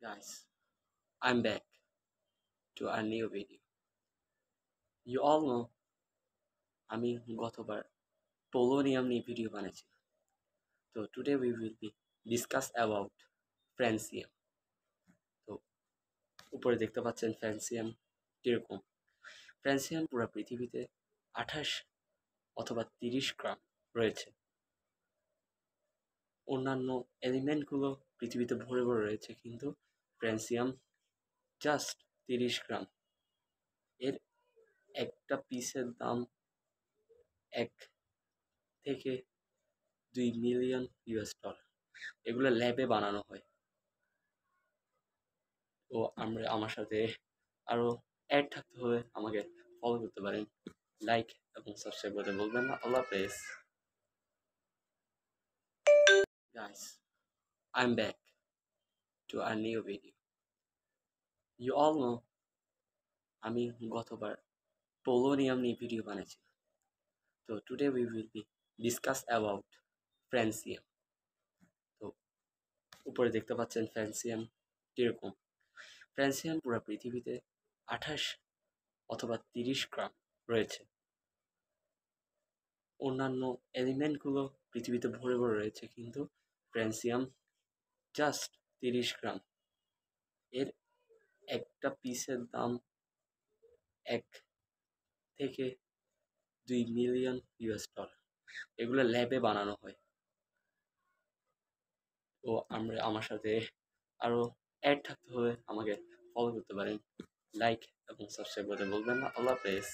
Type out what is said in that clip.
Guys, I'm back to a new video. You all know আমি গতবার polonium নিয়ে video বানিয়েছি। তো today we will be discuss about francium. তো উপরে দেখতে পাচ্ছেন ফ্রান্সিয়াম কিরকম। ফ্রান্সিয়াম পুরো পৃথিবীতে 28 অথবা 30 গ্রাম রয়েছে। অন্যান্য এলিমেন্টগুলো পৃথিবীতে ভরে ভরে রয়েছে, কিন্তু ফ্রান্সিয়াম জাস্ট 30 গ্রাম। এর একটা পিসের দাম 1 থেকে 2 মিলিয়ন US ডলার। এগুলো ল্যাবে বানানো হয়। তো আমার সাথে আরও অ্যাড থাকতে হবে, আমাকে ফলো করতে পারেন। লাইক এবং সাবস্ক্রাইব করতে বলবেন না। আল্লাহ হাফেজ। Guys, I'm back to a new video. You all know আমি গতবার পোলোনিয়াম নিয়ে ভিডিও বানিয়েছি। তো today we will be discuss about francium. তো উপরে দেখতে পাচ্ছেন ফ্রান্সিয়াম কিরকম। ফ্রান্সিয়াম পুরো পৃথিবীতে 28 অথবা 30 গ্রাম রয়েছে। অন্যান্য এলিমেন্টগুলো পৃথিবীতে ভরে ভরে রয়েছে, কিন্তু ফ্রান্সিয়াম জাস্ট 30 গ্রাম। এর একটা পিসের দাম 1 থেকে 2 মিলিয়ন US ডলার। এগুলো ল্যাবে বানানো হয়। তো আমার সাথে আরও অ্যাড থাকতে হবে, আমাকে ফলো করতে পারেন। লাইক এবং সাবস্ক্রাইব করতে বলবেন না। আল্লাহ হাফেজ।